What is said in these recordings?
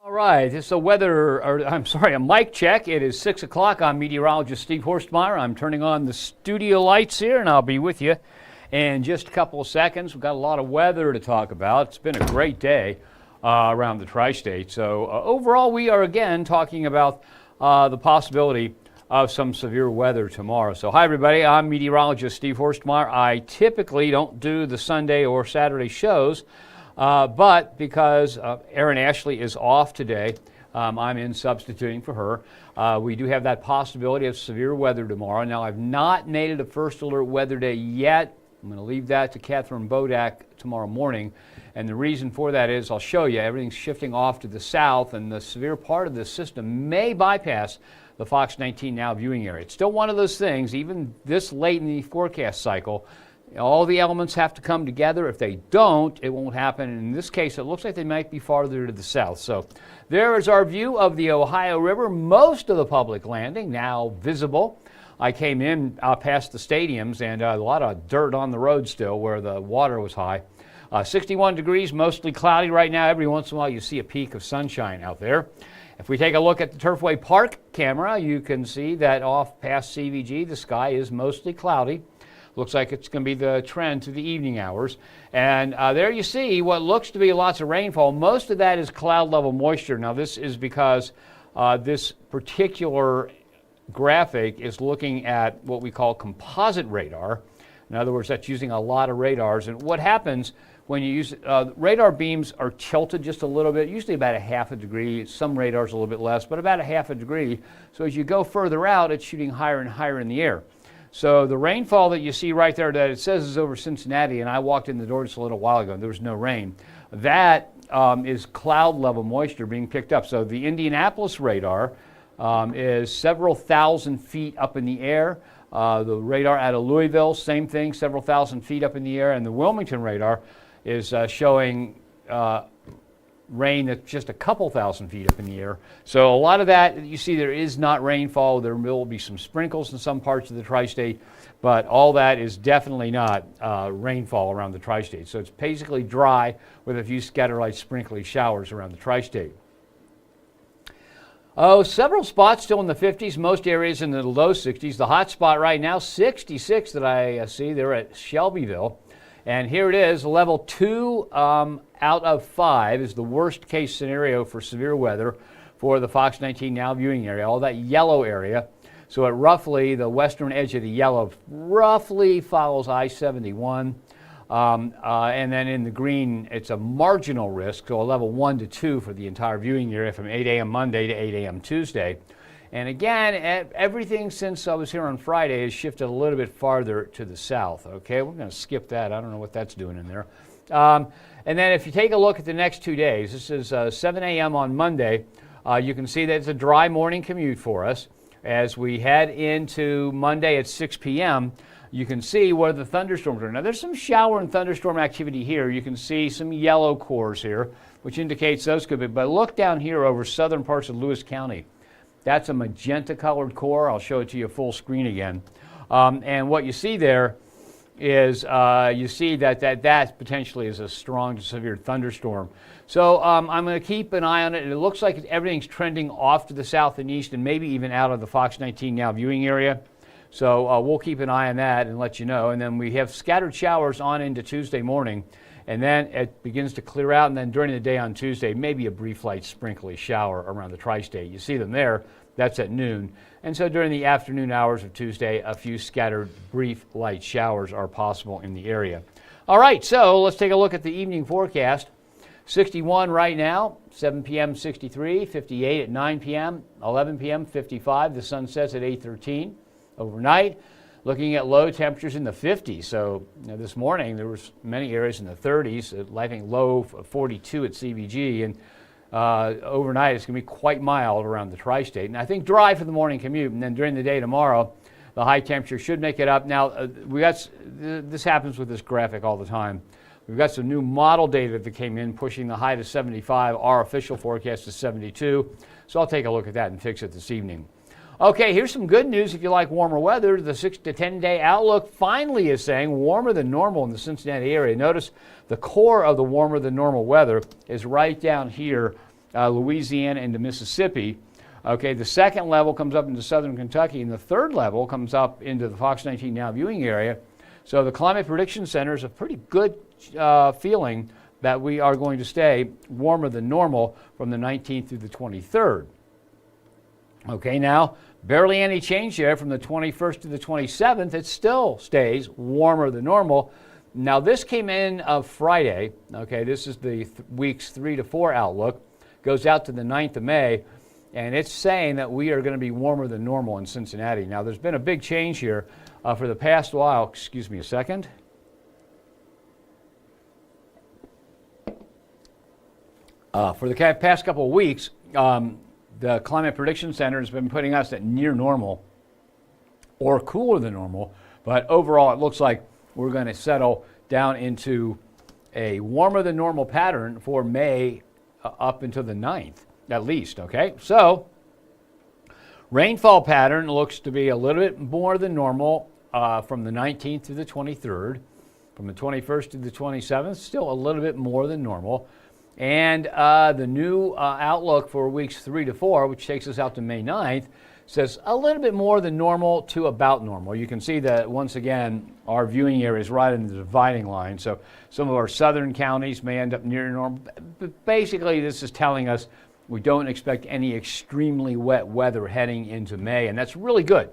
All right, it's a a mic check. It is 6 o'clock. I'm meteorologist Steve Horstmeyer. I'm turning on the studio lights here, and I'll be with you in just a couple of seconds. We've got a lot of weather to talk about. It's been a great day around the tri-state. So overall, we are again talking about the possibility of some severe weather tomorrow. So hi, everybody. I'm meteorologist Steve Horstmeyer. I typically don't do the Sunday or Saturday shows. But because Erin Ashley is off today, I'm in substituting for her. We do have that possibility of severe weather tomorrow. Now, I've not made it a first alert weather day yet. I'm going to leave that to Catherine Bodak tomorrow morning. And the reason for that is I'll show you everything's shifting off to the south, and the severe part of the system may bypass the Fox 19 Now viewing area. It's still one of those things, even this late in the forecast cycle. All the elements have to come together. If they don't, it won't happen. And in this case, it looks like they might be farther to the south. So there is our view of the Ohio River. Most of the public landing now visible. I came in past the stadiums, and a lot of dirt on the road still where the water was high. 61 degrees, mostly cloudy right now. Every once in a while you see a peak of sunshine out there. If we take a look at the Turfway Park camera, you can see that off past CVG, the sky is mostly cloudy. Looks like it's going to be the trend through the evening hours. And there you see what looks to be lots of rainfall. Most of that is cloud level moisture. Now, this is because this particular graphic is looking at what we call composite radar. In other words, that's using a lot of radars. And what happens when you use radar beams are tilted just a little bit, usually about a half a degree. Some radars a little bit less, but about a half a degree. So as you go further out, it's shooting higher and higher in the air. So the rainfall that you see right there that it says is over Cincinnati, and I walked in the door just a little while ago and there was no rain, that is cloud level moisture being picked up. So the Indianapolis radar is several thousand feet up in the air. The radar out of Louisville, same thing, several thousand feet up in the air. And the Wilmington radar is showing rain that's just a couple thousand feet up in the air. So a lot of that, you see there is not rainfall. There will be some sprinkles in some parts of the tri-state, but all that is definitely not rainfall around the tri-state. So it's basically dry with a few scatterlight sprinkly showers around the tri-state. Oh, several spots still in the 50s, most areas in the low 60s. The hot spot right now, 66 that I see, they're at Shelbyville. And here it is, level 2 out of 5 is the worst case scenario for severe weather for the Fox 19 Now viewing area, all that yellow area. So at roughly the western edge of the yellow roughly follows I-71. And then in the green, it's a marginal risk, so a level 1 to 2 for the entire viewing area from 8 a.m. Monday to 8 a.m. Tuesday. And again, everything since I was here on Friday has shifted a little bit farther to the south. Okay, we're going to skip that. I don't know what that's doing in there. And then if you take a look at the next 2 days, this is 7 a.m. on Monday. You can see that it's a dry morning commute for us. As we head into Monday at 6 p.m., you can see where the thunderstorms are. Now, there's some shower and thunderstorm activity here. You can see some yellow cores here, which indicates those could be. But look down here over southern parts of Lewis County. That's a magenta-colored core. I'll show it to you full screen again. And what you see there is you see that potentially is a strong to severe thunderstorm. So I'm going to keep an eye on it. It looks like everything's trending off to the south and east and maybe even out of the Fox 19 Now viewing area. So we'll keep an eye on that and let you know. And then we have scattered showers on into Tuesday morning. And then it begins to clear out, and then during the day on Tuesday, maybe a brief light sprinkly shower around the tri-state. You see them there. That's at noon. And so during the afternoon hours of Tuesday, a few scattered brief light showers are possible in the area. All right, so let's take a look at the evening forecast. 61 right now, 7 p.m. 63, 58 at 9 p.m., 11 p.m. 55. The sun sets at 8:13 overnight. Looking at low temperatures in the 50s. So this morning there was many areas in the 30s, I think low 42 at CVG, and overnight it's going to be quite mild around the tri-state. And I think dry for the morning commute, and then during the day tomorrow, the high temperature should make it up. Now, this happens with this graphic all the time. We've got some new model data that came in pushing the high to 75. Our official forecast is 72. So I'll take a look at that and fix it this evening. Okay, here's some good news if you like warmer weather. The 6 to 10 day outlook finally is saying warmer than normal in the Cincinnati area. Notice the core of the warmer than normal weather is right down here Louisiana into Mississippi. Okay, the second level comes up into southern Kentucky, and the third level comes up into the Fox 19 Now viewing area. So the Climate Prediction Center is a pretty good feeling that we are going to stay warmer than normal from the 19th through the 23rd. Okay, now, barely any change there from the 21st to the 27th. It still stays warmer than normal. Now, this came in Friday. Okay, this is the weeks 3 to 4 outlook. Goes out to the 9th of May. And it's saying that we are going to be warmer than normal in Cincinnati. Now, there's been a big change here for the past while. Excuse me a second. For the past couple of weeks, the Climate Prediction Center has been putting us at near normal or cooler than normal. But overall, it looks like we're going to settle down into a warmer than normal pattern for May up until the 9th. At least, okay? So, rainfall pattern looks to be a little bit more than normal from the 19th to the 23rd. From the 21st to the 27th, still a little bit more than normal. And the new outlook for weeks 3 to 4, which takes us out to May 9th, says a little bit more than normal to about normal. You can see that, once again, our viewing area is right in the dividing line. So, some of our southern counties may end up near normal. But basically, this is telling us we don't expect any extremely wet weather heading into May, and that's really good.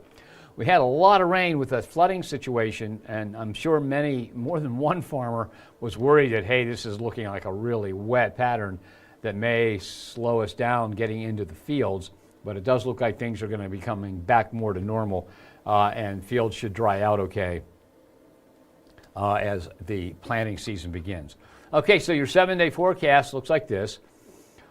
We had a lot of rain with a flooding situation, and I'm sure more than one farmer was worried that, hey, this is looking like a really wet pattern that may slow us down getting into the fields, but it does look like things are going to be coming back more to normal, and fields should dry out okay as the planting season begins. Okay, so your 7-day forecast looks like this.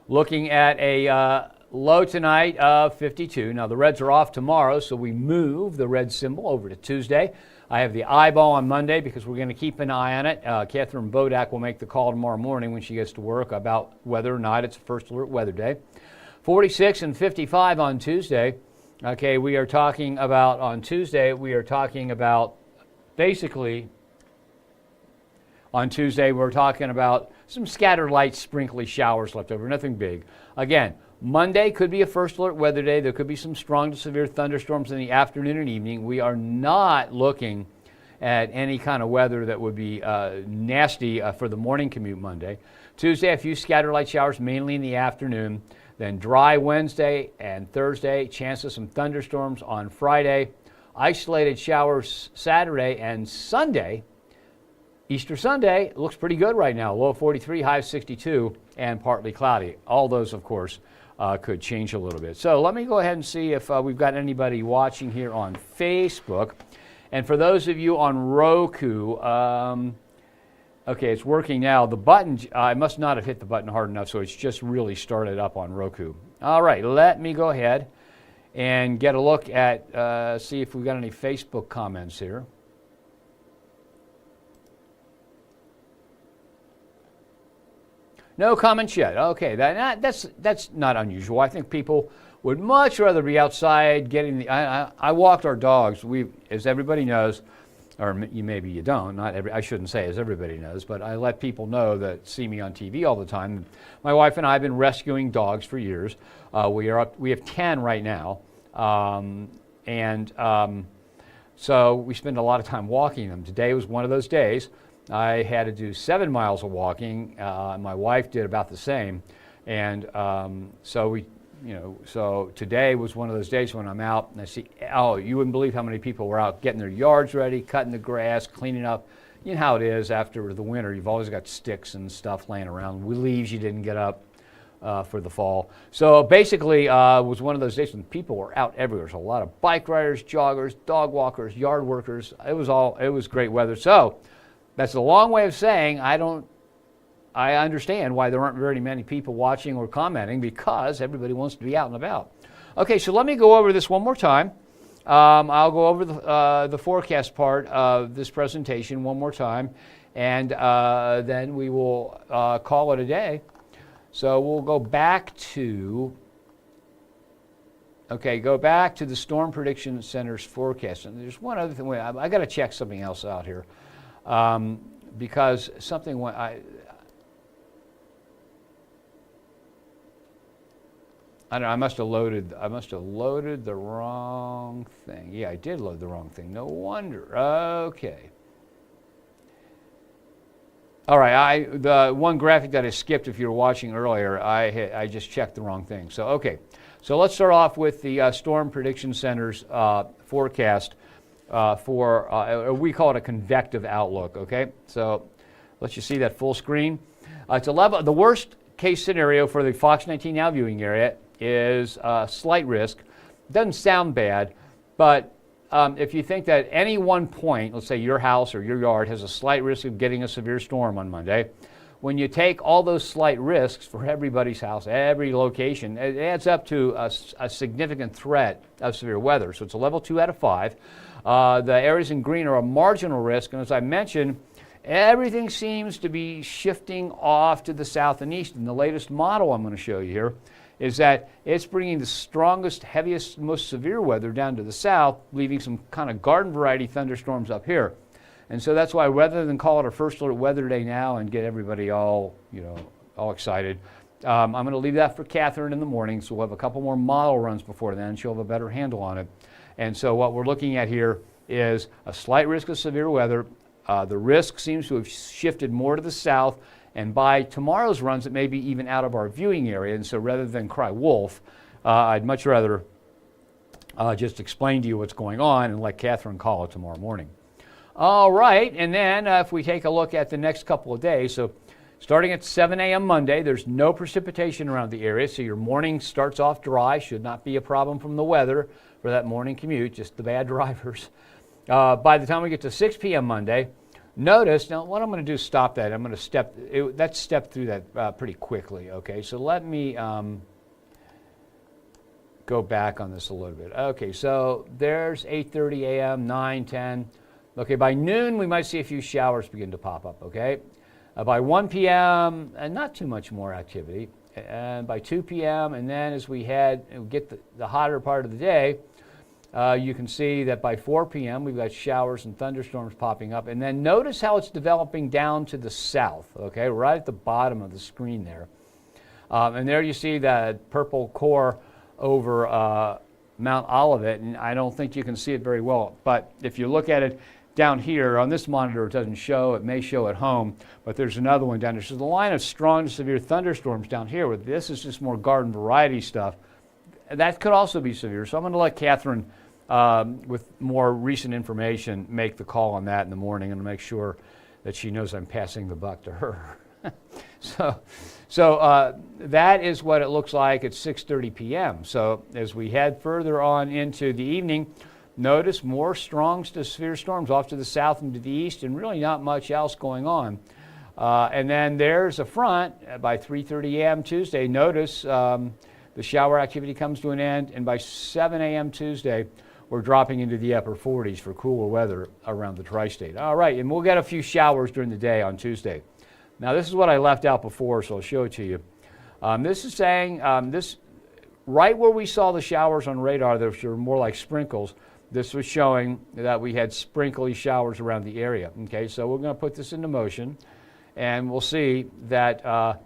Looking at a low tonight of 52. Now, the Reds are off tomorrow, so we move the red symbol over to Tuesday. I have the eyeball on Monday because we're going to keep an eye on it. Catherine Bodak will make the call tomorrow morning when she gets to work about whether or not it's a first alert weather day. 46 and 55 on Tuesday. Okay, we are talking about, on Tuesday, basically, on Tuesday, we're talking about some scattered light, sprinkly showers left over, nothing big. Again, Monday could be a first alert weather day. There could be some strong to severe thunderstorms in the afternoon and evening. We are not looking at any kind of weather that would be nasty for the morning commute Monday. Tuesday, a few scattered light showers, mainly in the afternoon. Then dry Wednesday and Thursday. Chance of some thunderstorms on Friday. Isolated showers Saturday and Sunday. Easter Sunday looks pretty good right now. Low of 43, high of 62, and partly cloudy. All those, of course, could change a little bit. So let me go ahead and see if we've got anybody watching here on Facebook. And for those of you on Roku, okay, it's working now. The button, I must not have hit the button hard enough, so it's just really started up on Roku. All right, let me go ahead and get a look at, see if we've got any Facebook comments here. No comments yet. Okay, that's not unusual. I think people would much rather be outside getting the. I walked our dogs. As everybody knows, or maybe you don't. Not every. I shouldn't say as everybody knows, but I let people know that see me on TV all the time. My wife and I have been rescuing dogs for years. We have 10 right now, so we spend a lot of time walking them. Today was one of those days. I had to do 7 miles of walking. My wife did about the same, and so today was one of those days when I'm out and I see, you wouldn't believe how many people were out getting their yards ready, cutting the grass, cleaning up. You know how it is after the winter. You've always got sticks and stuff laying around, leaves you didn't get up for the fall. So basically, it was one of those days when people were out everywhere. There's a lot of bike riders, joggers, dog walkers, yard workers. It was great weather. So that's a long way of saying I understand why there aren't very many people watching or commenting, because everybody wants to be out and about. Okay, so let me go over this one more time. I'll go over the forecast part of this presentation one more time, and then we will call it a day. So we'll go back to the Storm Prediction Center's forecast. And there's one other thing. I got to check something else out here. Because something went. I don't know, I must have loaded the wrong thing. Yeah, I did load the wrong thing. No wonder. Okay. All right, the one graphic that I skipped, if you were watching earlier, I just checked the wrong thing. So, okay. So let's start off with the Storm Prediction Center's forecast we call it a convective outlook, okay? So let you see that full screen. It's the worst case scenario for the Fox 19 Now viewing area is slight risk. Doesn't sound bad, but if you think that any one point, let's say your house or your yard, has a slight risk of getting a severe storm on Monday, when you take all those slight risks for everybody's house, every location, it adds up to a significant threat of severe weather. So it's a level 2 out of 5. The areas in green are a marginal risk, and as I mentioned, everything seems to be shifting off to the south and east. And the latest model I'm going to show you here is that it's bringing the strongest, heaviest, most severe weather down to the south, leaving some kind of garden variety thunderstorms up here. And so that's why, rather than call it our first alert weather day now and get everybody all excited, I'm going to leave that for Catherine in the morning. So we'll have a couple more model runs before then. She'll have a better handle on it. And so what we're looking at here is a slight risk of severe weather. The risk seems to have shifted more to the south. And by tomorrow's runs, it may be even out of our viewing area. And so rather than cry wolf, I'd much rather just explain to you what's going on and let Catherine call it tomorrow morning. All right, and then if we take a look at the next couple of days, so starting at 7 a.m. Monday, there's no precipitation around the area, so your morning starts off dry. Should not be a problem from the weather for that morning commute, just the bad drivers. By the time we get to 6 p.m. Monday, notice, now what I'm going to do is stop that. I'm going to step through that pretty quickly, okay? So let me go back on this a little bit. Okay, so there's 8:30 a.m., 9, 10. Okay, by noon, we might see a few showers begin to pop up, okay? By 1 p.m., not too much more activity. And by 2 p.m., and then as we get the hotter part of the day, you can see that by 4 p.m., we've got showers and thunderstorms popping up. And then notice how it's developing down to the south, okay, right at the bottom of the screen there. And there you see that purple core over Mount Olivet, and I don't think you can see it very well. But if you look at it down here on this monitor, it doesn't show. It may show at home, but there's another one down there. So the line of strong to severe thunderstorms down here, with this is just more garden variety stuff. That could also be severe. So I'm going to let Catherine, with more recent information, make the call on that in the morning and make sure that she knows I'm passing the buck to her. So that is what it looks like at 6:30 p.m. So as we head further on into the evening, notice more strong to severe storms off to the south and to the east, and really not much else going on. And then there's a front by 3:30 a.m. Tuesday. Notice the shower activity comes to an end, and by 7 a.m. Tuesday, we're dropping into the upper 40s for cooler weather around the tri-state. All right, and we'll get a few showers during the day on Tuesday. Now, this is what I left out before, so I'll show it to you. This is saying, this right where we saw the showers on radar, which were more like sprinkles, this was showing that we had sprinkly showers around the area. Okay, so we're going to put this into motion, and we'll see that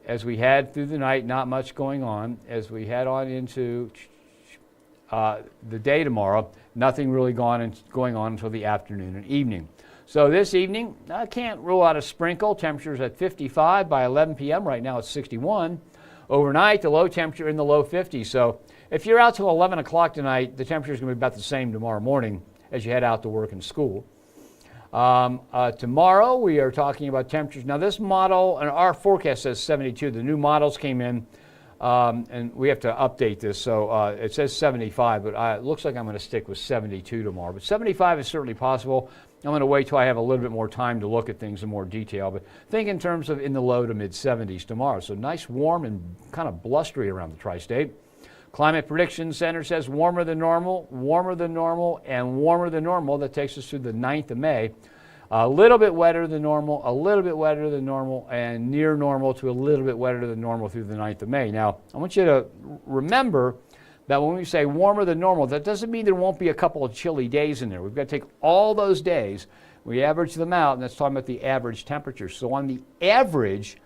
as we head through the night, not much going on. As we head on into the day tomorrow, nothing really going on until the afternoon and evening. So this evening, I can't rule out a sprinkle. Temperatures at 55 by 11 p.m. Right now it's 61. Overnight, the low temperature in the low 50s. So if you're out till 11 o'clock tonight, the temperature is going to be about the same tomorrow morning as you head out to work and school. Tomorrow, we are talking about temperatures. Now this model, and our forecast says 72. The new models came in, and we have to update this. So it says 75, but it looks like I'm going to stick with 72 tomorrow. But 75 is certainly possible. I'm going to wait till I have a little bit more time to look at things in more detail, but think in terms of in the low to mid 70s tomorrow. So nice, warm, and kind of blustery around the tri-state. Climate Prediction Center says warmer than normal, and warmer than normal. That takes us through the 9th of May. A little bit wetter than normal, a little bit wetter than normal, and near normal to a little bit wetter than normal through the 9th of May. Now, I want you to remember that when we say warmer than normal, that doesn't mean there won't be a couple of chilly days in there. We've got to take all those days, we average them out, and that's talking about the average temperature. So on the average,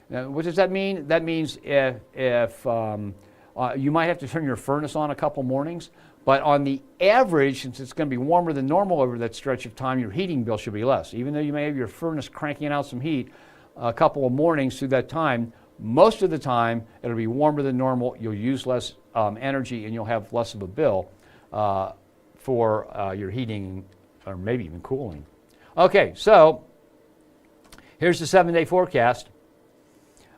what does that mean? That means if You might have to turn your furnace on a couple mornings, but on the average, since it's going to be warmer than normal over that stretch of time, your heating bill should be less. Even though you may have your furnace cranking out some heat a couple of mornings through that time, most of the time it'll be warmer than normal. You'll use less energy and you'll have less of a bill for your heating or maybe even cooling. Okay, so here's the 7-day forecast.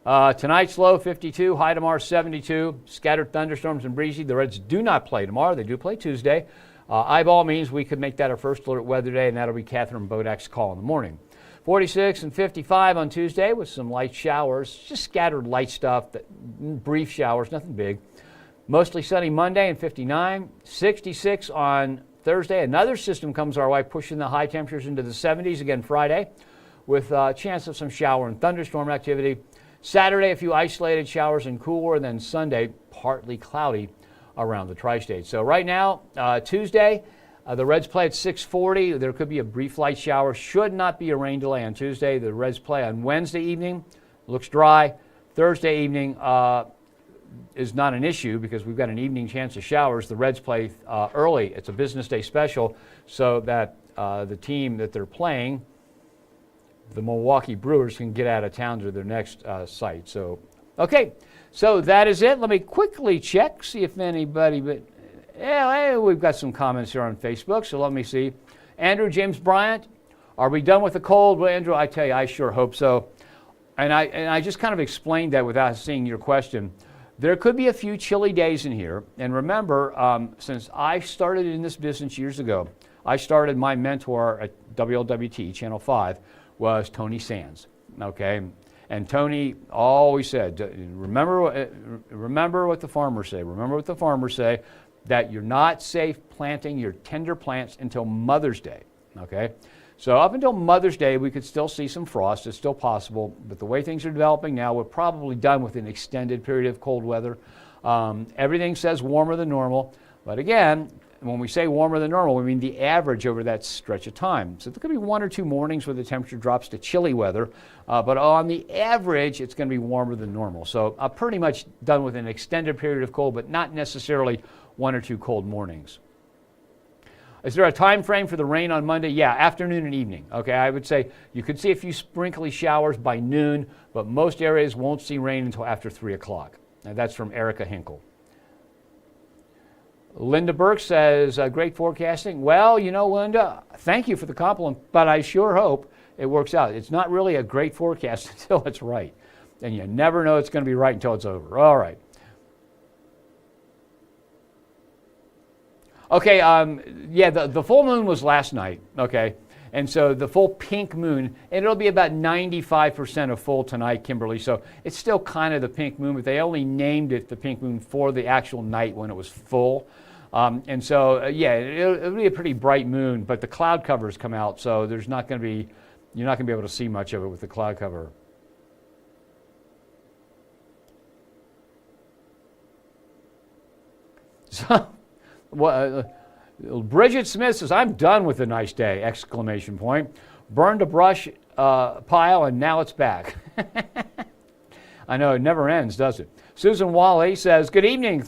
Tonight's low 52, high tomorrow 72. Scattered thunderstorms and breezy. The Reds do not play tomorrow. They do play Tuesday. Eyeball means we could make that our first alert weather day, and that'll be Catherine Bodak's call in the morning. 46 and 55 on Tuesday with some light showers, just scattered light stuff, brief showers, nothing big. Mostly sunny Monday and 59. 66 on Thursday. Another system comes our way, pushing the high temperatures into the 70s again Friday, with a chance of some shower and thunderstorm activity. Saturday, a few isolated showers and cooler, and then Sunday, partly cloudy around the tri-state. So right now, Tuesday, the Reds play at 6:40. There could be a brief light shower. Should not be a rain delay on Tuesday. The Reds play on Wednesday evening. Looks dry. Thursday evening is not an issue because we've got an evening chance of showers. The Reds play early. It's a business day special, so that the team that they're playing, the Milwaukee Brewers, can get out of town to their next site. So, okay, so that is it. Let me quickly check, see if anybody, hey, we've got some comments here on Facebook, so let me see. Andrew James Bryant, are we done with the cold? Well, Andrew, I tell you, I sure hope so. And I just kind of explained that without seeing your question. There could be a few chilly days in here. And remember, since I started in this business years ago, I started my mentor at WLWT, Channel 5, was Tony Sands, okay? And Tony always said, remember what the farmers say. Remember what the farmers say, that you're not safe planting your tender plants until Mother's Day, okay? So up until Mother's Day, we could still see some frost. It's still possible, but the way things are developing now, we're probably done with an extended period of cold weather. Everything says warmer than normal, but again, when we say warmer than normal, we mean the average over that stretch of time. So there could be 1 or 2 mornings where the temperature drops to chilly weather, but on the average, it's going to be warmer than normal. So I'm pretty much done with an extended period of cold, but not necessarily 1 or 2 cold mornings. Is there a time frame for the rain on Monday? Yeah, afternoon and evening. Okay, I would say you could see a few sprinkly showers by noon, but most areas won't see rain until after 3 o'clock. And that's from Erica Hinkle. Linda Burke says, great forecasting. Well, you know, Linda, thank you for the compliment, but I sure hope it works out. It's not really a great forecast until it's right. And you never know it's going to be right until it's over. All right. Okay, yeah, the full moon was last night, okay? And so the full pink moon, and it'll be about 95% of full tonight, Kimberly. So it's still kind of the pink moon, but they only named it the pink moon for the actual night when it was full. And so, yeah, it'll be a pretty bright moon, but the cloud covers come out, so there's not going to be, you're not going to be able to see much of it with the cloud cover. So, Bridget Smith says, I'm done with a nice day, exclamation point. Burned a brush pile and now it's back. I know, it never ends, does it? Susan Wally says, good evening.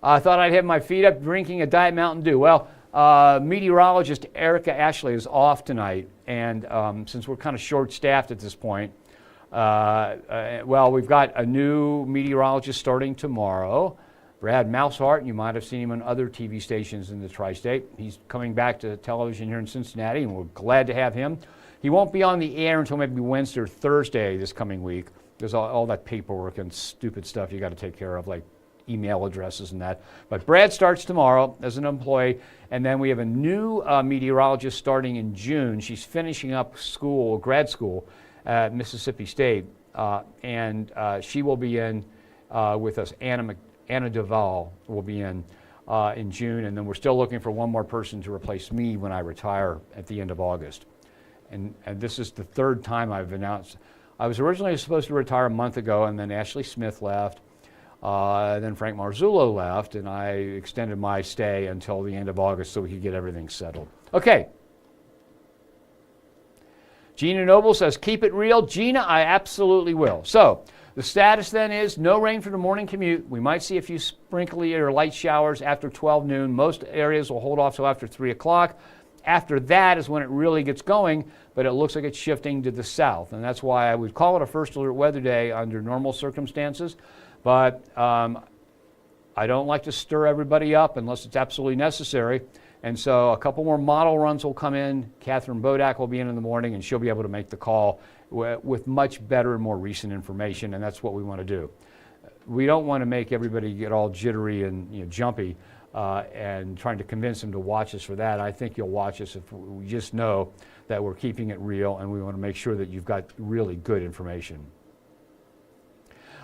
I thought I'd have my feet up drinking a Diet Mountain Dew. Well, meteorologist Erica Ashley is off tonight, and since we're kind of short-staffed at this point, well, we've got a new meteorologist starting tomorrow. Brad Mousehart, you might have seen him on other TV stations in the tri-state. He's coming back to television here in Cincinnati, and we're glad to have him. He won't be on the air until maybe Wednesday or Thursday this coming week. There's all that paperwork and stupid stuff you got to take care of, like email addresses and that. But Brad starts tomorrow as an employee, and then we have a new meteorologist starting in June. She's finishing up school, grad school at Mississippi State, and she will be in with us. Anna Duvall will be in June, and then we're still looking for one more person to replace me when I retire at the end of August. And this is the third time I've announced. I was originally supposed to retire a month ago, and then Ashley Smith left, then Frank Marzullo left, and I extended my stay until the end of August so we could get everything settled. Okay. Gina Noble says, keep it real. Gina, I absolutely will. So, The status then is no rain for the morning commute. We might see a few sprinkly or light showers after 12 noon. Most areas will hold off till after 3 o'clock. After that is when it really gets going, but it looks like it's shifting to the south. And that's why I would call it a first alert weather day under normal circumstances. But I don't like to stir everybody up unless it's absolutely necessary. And so a couple more model runs will come in. Catherine Bodak will be in the morning, and she'll be able to make the call with much better and more recent information, and that's what we want to do. We don't want to make everybody get all jittery and jumpy and trying to convince them to watch us for that. I think you'll watch us if we just know that we're keeping it real, and we want to make sure that you've got really good information.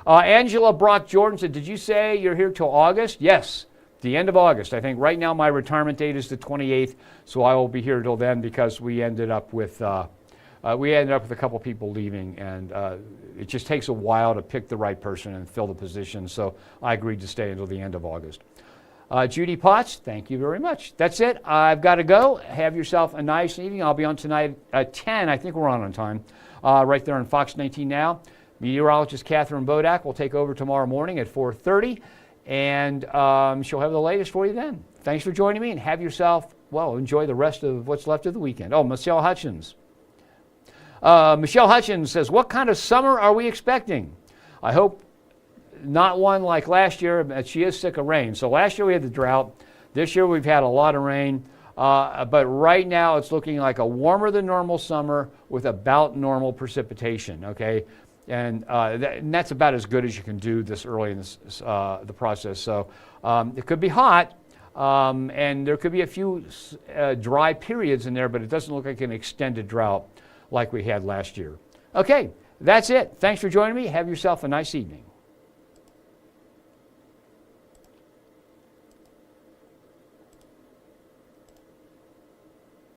Angela Brock Jordan said, did you say you're here till August? Yes, the end of August. I think right now my retirement date is the 28th, so I will be here till then because we ended up with a couple people leaving, and it just takes a while to pick the right person and fill the position, so I agreed to stay until the end of August. Judy Potts, thank you very much. That's it. I've got to go. Have yourself a nice evening. I'll be on tonight at 10. I think we're on time, right there on Fox 19 now. Meteorologist Catherine Bodak will take over tomorrow morning at 4:30, and she'll have the latest for you then. Thanks for joining me, and have yourself, enjoy the rest of what's left of the weekend. Oh, Michelle Hutchins. Michelle Hutchins says, what kind of summer are we expecting? I hope not one like last year, but she is sick of rain. So last year we had the drought. This year we've had a lot of rain. But right now it's looking like a warmer than normal summer with about normal precipitation, okay? And that's about as good as you can do this early in the process. So it could be hot, and there could be a few dry periods in there, but it doesn't look like an extended drought like we had last year. Okay, that's it. Thanks for joining me. Have yourself a nice evening.